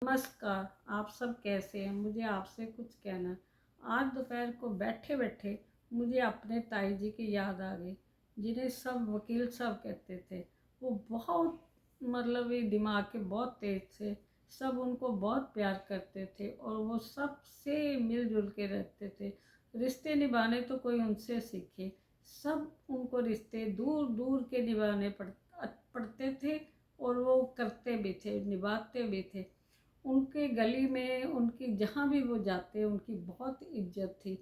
नमस्कार। आप सब कैसे हैं? मुझे आपसे कुछ कहना है। आज दोपहर को बैठे बैठे मुझे अपने ताई जी की याद आ गई, जिन्हें सब वकील साहब कहते थे। वो बहुत मतलब ये दिमाग के बहुत तेज थे। सब उनको बहुत प्यार करते थे और वो सबसे मिलजुल के रहते थे। रिश्ते निभाने तो कोई उनसे सीखे। सब उनको रिश्ते दूर दूर के निभाने पड़ते थे और वो करते भी थे, निभाते भी थे। उनके गली में उनकी जहाँ भी वो जाते उनकी बहुत इज्जत थी।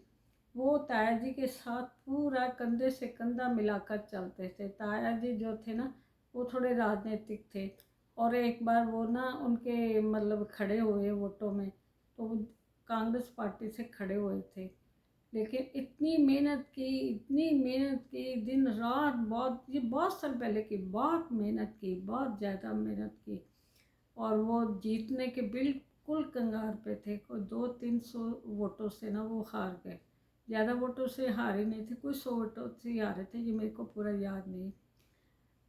वो ताया जी के साथ पूरा कंधे से कंधा मिलाकर चलते थे। ताया जी जो थे ना, वो थोड़े राजनीतिक थे और एक बार वो ना उनके मतलब खड़े हुए वोटों में, तो वो कांग्रेस पार्टी से खड़े हुए थे। लेकिन इतनी मेहनत की दिन रात, बहुत ये बहुत साल पहले की बहुत मेहनत की, बहुत ज़्यादा मेहनत की। और वो जीतने के बिल्कुल कंगार पे थे। कोई 200-300 वोटों से ना वो हार गए। ज़्यादा वोटों से हारे नहीं थे, कोई 100 वोटों से हारे थे, ये मेरे को पूरा याद नहीं।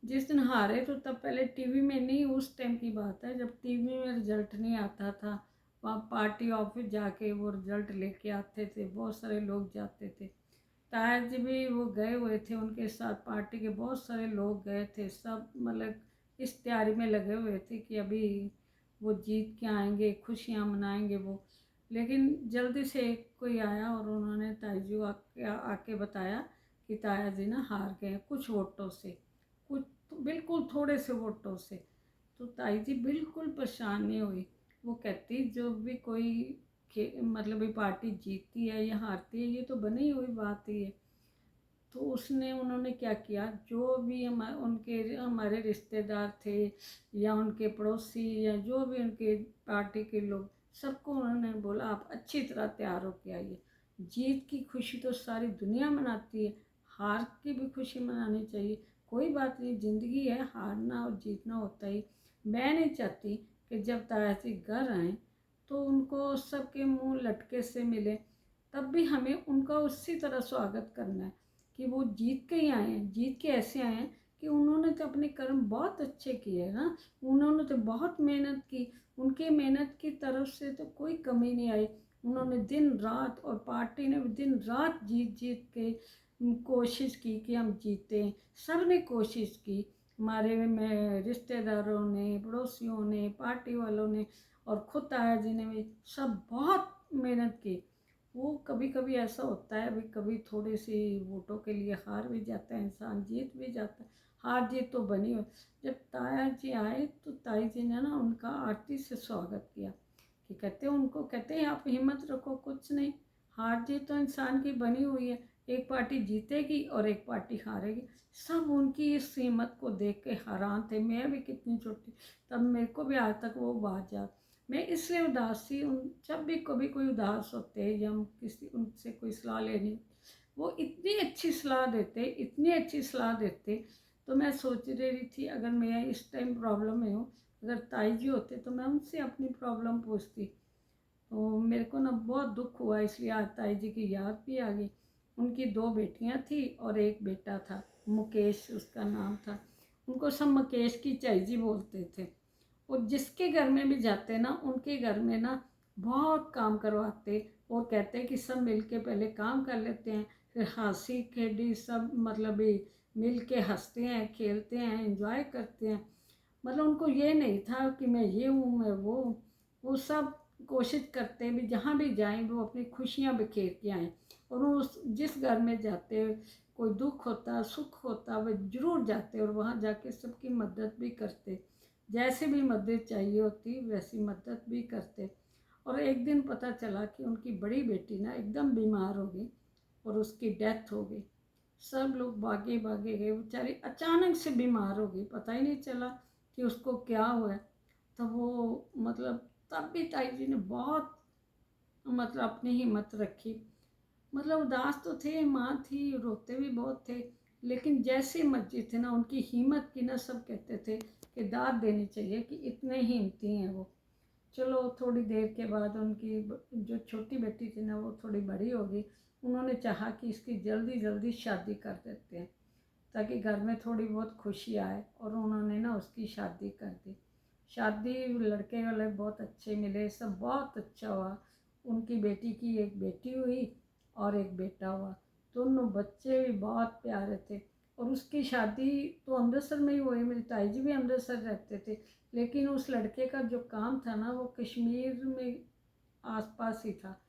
जिस दिन हारे तो तब पहले टीवी में नहीं, उस टाइम की बात है जब टीवी में रिजल्ट नहीं आता था। वहाँ पार्टी ऑफिस जाके वो रिजल्ट लेके आते थे, बहुत सारे लोग जाते थे। ताया जी भी वो गए हुए थे, उनके साथ पार्टी के बहुत सारे लोग गए थे। सब मतलब इस तैयारी में लगे हुए थे कि अभी वो जीत के आएंगे, खुशियाँ मनाएंगे वो। लेकिन जल्दी से एक कोई आया और उन्होंने ताई जी को आके बताया कि ताया जी ना हार गए कुछ वोटों से, कुछ तो बिल्कुल थोड़े से वोटों से। तो ताई जी बिल्कुल परेशान नहीं हुई। वो कहती जो भी कोई मतलब ये पार्टी जीतती है या हारती है, ये तो बनी हुई बात ही है। तो उन्होंने क्या किया, जो भी उनके हमारे रिश्तेदार थे या उनके पड़ोसी या जो भी उनके पार्टी के लोग, सबको उन्होंने बोला आप अच्छी तरह तैयार होके आइए। जीत की खुशी तो सारी दुनिया मनाती है, हार की भी खुशी मनानी चाहिए। कोई बात नहीं, ज़िंदगी है, हारना और जीतना होता ही। मैं नहीं चाहती कि जब ताया जी घर आएँ तो उनको सबके मुंह लटके से मिले। तब भी हमें उनका उसी तरह स्वागत करना है कि वो जीत के ही आए हैं। जीत के ऐसे आए हैं कि उन्होंने तो अपने कर्म बहुत अच्छे किए हैं ना, उन्होंने तो बहुत मेहनत की। उनकी मेहनत की तरफ से तो कोई कमी नहीं आई। उन्होंने दिन रात, और पार्टी ने भी दिन रात जीत जीत के कोशिश की कि हम जीतें। सब ने कोशिश की, हमारे में रिश्तेदारों ने, पड़ोसियों ने, पार्टी वालों ने, और खुद ताया जी ने भी सब बहुत मेहनत की। वो कभी कभी ऐसा होता है, अभी कभी थोड़ी सी वोटों के लिए हार भी जाता है इंसान, जीत भी जाता है। हार जीत तो बनी हो। जब ताया जी आए तो ताई जी ने ना उनका आरती से स्वागत किया कि कहते हैं आप हिम्मत रखो, कुछ नहीं, हार जीत तो इंसान की बनी हुई है। एक पार्टी जीतेगी और एक पार्टी हारेगी। सब उनकी इस हिम्मत को देख के हैरान थे। मैं भी कितनी छोटी, तब मेरे को भी आज तक वो बात याद। मैं इसलिए उदासी उन जब भी कभी कोई उदास होते हैं या हम किसी उनसे कोई सलाह लेनी, वो इतनी अच्छी सलाह देते, इतनी अच्छी सलाह देते। तो मैं सोच रही थी अगर मैं इस टाइम प्रॉब्लम में हूँ, अगर ताई जी होते तो मैं उनसे अपनी प्रॉब्लम पूछती। तो मेरे को ना बहुत दुख हुआ, इसलिए आज ताई जी की याद भी आ गई। उनकी 2 बेटियां थी और एक बेटा था, मुकेश उसका नाम था। उनको सब मुकेश की चाई जी बोलते थे। और जिसके घर में भी जाते ना, उनके घर में ना बहुत काम करवाते और कहते कि सब मिल के पहले काम कर लेते हैं, फिर हंसी खेड़ी सब मतलब भी मिल के हंसते हैं, खेलते हैं, एंजॉय करते हैं। मतलब उनको ये नहीं था कि मैं ये हूँ मैं वो हूँ। वो सब कोशिश करते भी जहाँ भी जाएं वो अपनी खुशियाँ बिखेर के आएँ। और वो जिस घर में जाते, कोई दुख होता सुख होता, वे जरूर जाते और वहाँ जाके सबकी मदद भी करते। जैसे भी मदद चाहिए होती वैसी मदद भी करते। और एक दिन पता चला कि उनकी बड़ी बेटी ना एकदम बीमार हो गई और उसकी डेथ हो गई। सब लोग भागे भागे गए, बेचारी अचानक से बीमार हो गई, पता ही नहीं चला कि उसको क्या हुआ है। तो वो मतलब तब भी ताई जी ने बहुत मतलब अपनी हिम्मत रखी। मतलब उदास तो थे, माँ थी, रोते भी बहुत थे, लेकिन जैसे मर्जी थे ना, उनकी हिम्मत की ना सब कहते थे कि दाद देनी चाहिए कि इतने हिम्मती हैं वो। चलो थोड़ी देर के बाद उनकी जो छोटी बेटी थी ना, वो थोड़ी बड़ी हो गई। उन्होंने चाहा कि इसकी जल्दी जल्दी शादी कर देते हैं ताकि घर में थोड़ी बहुत खुशी आए, और उन्होंने ना उसकी शादी कर दी। शादी लड़के वाले बहुत अच्छे मिले, सब बहुत अच्छा हुआ। उनकी बेटी की एक बेटी हुई और एक बेटा हुआ। दोनों बच्चे भी बहुत प्यारे थे। और उसकी शादी तो अमृतसर में ही हुई। मेरी ताई जी भी अमृतसर रहते थे, लेकिन उस लड़के का जो काम था ना, वो कश्मीर में आसपास ही था।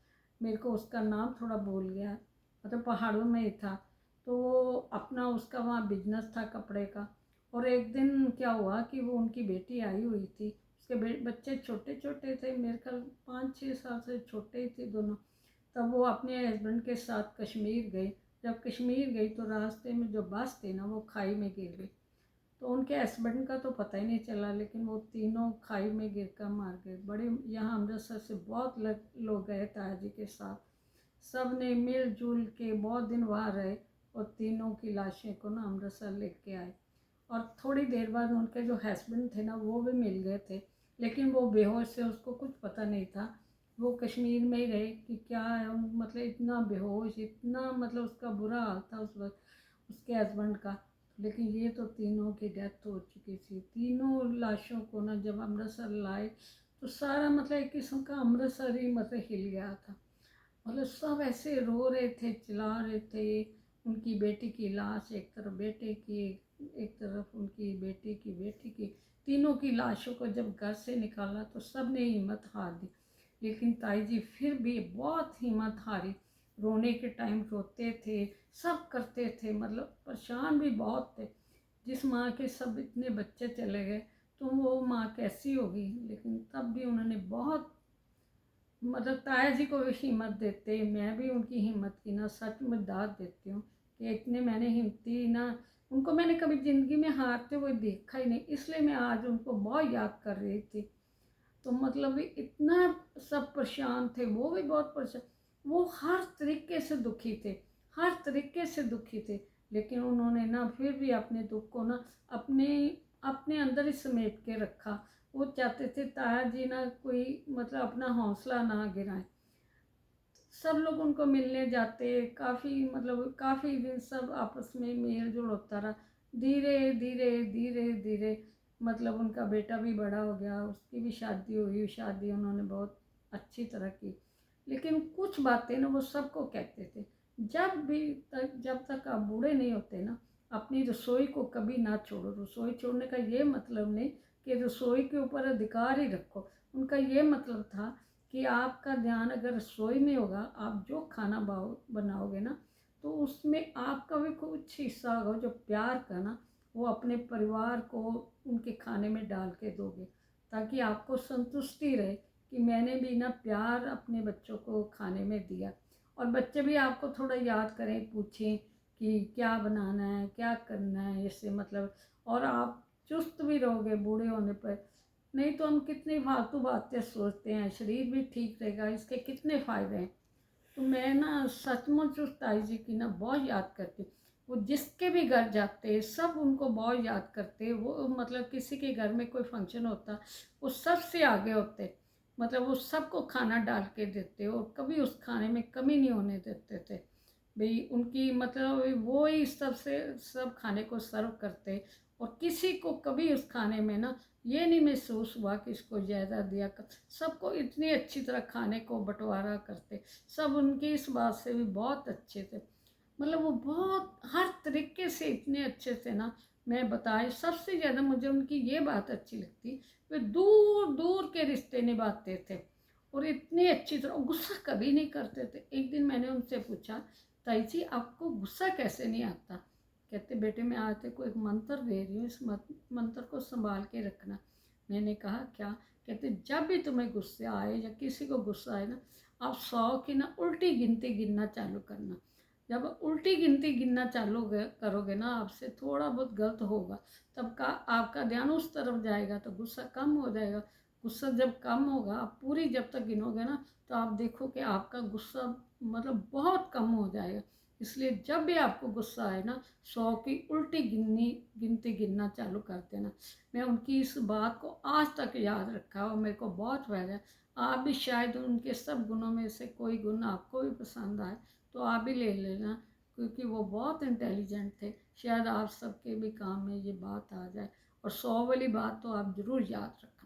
मेरे को उसका नाम थोड़ा भूल गया, मतलब पहाड़ों में ही था। तो वो अपना उसका वहाँ बिजनेस था कपड़े का। और एक दिन क्या हुआ कि वो उनकी बेटी आई हुई थी। उसके बच्चे छोटे छोटे थे, मेरे ख्याल 5-6 साल से छोटे ही थे दोनों। तब वो अपने हस्बैंड के साथ कश्मीर गई। जब कश्मीर गई तो रास्ते में जो बस थी ना, वो खाई में गिर गई। तो उनके हस्बैंड का तो पता ही नहीं चला, लेकिन वो तीनों खाई में गिर कर मार गए। बड़े यहाँ अमृतसर से बहुत लोग गए ताया जी के साथ। सब ने मिलजुल के बहुत दिन वहाँ रहे और तीनों की लाशें को ना अमृतसर लेके आए। और थोड़ी देर बाद उनके जो हस्बैंड थे ना, वो भी मिल गए थे, लेकिन वो बेहोश थे, उसको कुछ पता नहीं था। वो कश्मीर में ही रहे कि क्या है, मतलब इतना बेहोश, इतना मतलब उसका बुरा हाल था उस वक्त उसके हस्बैंड का। लेकिन ये तो तीनों की डेथ हो चुकी थी। तीनों लाशों को ना जब अमृतसर लाए तो सारा मतलब एक किस्म का अमृतसर ही मतलब हिल गया था। मतलब सब ऐसे रो रहे थे, चिल्ला रहे थे। उनकी बेटी की लाश एक तरफ, बेटे की एक तरफ, उनकी बेटी की, तीनों की लाशों को जब घर से निकाला तो सब ने हिम्मत हार दी। लेकिन ताई जी फिर भी बहुत हिम्मत हारी। रोने के टाइम रोते थे, सब करते थे, मतलब परेशान भी बहुत थे। जिस माँ के सब इतने बच्चे चले गए तो वो माँ कैसी होगी। लेकिन तब भी उन्होंने बहुत, मतलब ताया जी को भी हिम्मत देते, मैं भी उनकी हिम्मत की ना सच में दाद देती हूँ कि इतने मैंने हिम्मती ना, उनको मैंने कभी ज़िंदगी में हारते हुए देखा ही नहीं, इसलिए मैं आज उनको बहुत याद कर रही थी। तो मतलब भी इतना सब परेशान थे, वो भी बहुत परेशान। वो हर तरीके से दुखी थे, हर तरीके से दुखी थे। लेकिन उन्होंने ना फिर भी अपने दुख को ना अपने अपने अंदर ही समेट के रखा। वो चाहते थे ताया जी ना कोई मतलब अपना हौसला ना गिराएं। सब लोग उनको मिलने जाते, काफ़ी मतलब काफ़ी दिन सब आपस में मेल जोल होता रहा। धीरे धीरे धीरे धीरे मतलब उनका बेटा भी बड़ा हो गया, उसकी भी शादी हुई। शादी उन्होंने बहुत अच्छी तरह की। लेकिन कुछ बातें ना वो सबको कहते थे, जब तक आप बूढ़े नहीं होते ना, अपनी रसोई को कभी ना छोड़ो। रसोई छोड़ने का ये मतलब नहीं कि रसोई के ऊपर अधिकार ही रखो। उनका ये मतलब था कि आपका ध्यान अगर रसोई में होगा, आप जो खाना बनाओगे ना, तो उसमें आपका भी कुछ हिस्सा होगा जो प्यार का ना, वो अपने परिवार को उनके खाने में डाल के दोगे, ताकि आपको संतुष्टि रहे कि मैंने भी ना प्यार अपने बच्चों को खाने में दिया। और बच्चे भी आपको थोड़ा याद करें, पूछें कि क्या बनाना है, क्या करना है, इससे मतलब। और आप चुस्त भी रहोगे बूढ़े होने पर। नहीं तो हम कितनी फालतू बातें सोचते हैं, शरीर भी ठीक रहेगा, इसके कितने फ़ायदे हैं। तो मैं ना सचमुच उस ताई जी की ना बहुत याद करती हूँ। वो जिसके भी घर जाते सब उनको बहुत याद करते। वो मतलब किसी के घर में कोई फंक्शन होता, वो सबसे आगे होते, मतलब वो सबको खाना डाल के देते और कभी उस खाने में कमी नहीं होने देते थे। भाई उनकी मतलब वो ही सबसे सब खाने को सर्व करते। और किसी को कभी उस खाने में ना ये नहीं महसूस हुआ कि इसको ज़्यादा दिया कर। सबको इतनी अच्छी तरह खाने को बंटवारा करते। सब उनकी इस बात से भी बहुत अच्छे थे। मतलब वो बहुत हर तरीके से इतने अच्छे थे ना, मैं बताए। सबसे ज़्यादा मुझे उनकी ये बात अच्छी लगती, वे दूर दूर के रिश्ते निभाते थे और इतनी अच्छी तरह गुस्सा कभी नहीं करते थे। एक दिन मैंने उनसे पूछा, ताई जी आपको गुस्सा कैसे नहीं आता? कहते बेटे मैं आज तेरे को एक मंत्र दे रही हूँ, इस मंत्र को संभाल के रखना। मैंने कहा क्या? कहते जब भी तुम्हें गुस्सा आए या किसी को गुस्सा आए ना, आप 100 की ना उल्टी गिनती गिनना चालू करना। जब उल्टी गिनती गिनना चालू करोगे ना, आपसे थोड़ा बहुत गलत होगा, तब का आपका ध्यान उस तरफ जाएगा तो गुस्सा कम हो जाएगा। गुस्सा जब कम होगा, आप पूरी जब तक गिनोगे ना, तो आप देखो कि आपका गुस्सा मतलब बहुत कम हो जाएगा। इसलिए जब भी आपको गुस्सा आए ना, 100 की उल्टी गिनती गिनना चालू कर देना। मैं उनकी इस बात को आज तक याद रखा और मेरे को बहुत फायदा है। आप भी शायद उनके सब गुणों में से कोई गुण आपको भी पसंद आए तो आप भी ले लेना, क्योंकि वो बहुत इंटेलिजेंट थे। शायद आप सबके भी काम में ये बात आ जाए। और 100 वाली बात तो आप ज़रूर याद रखें।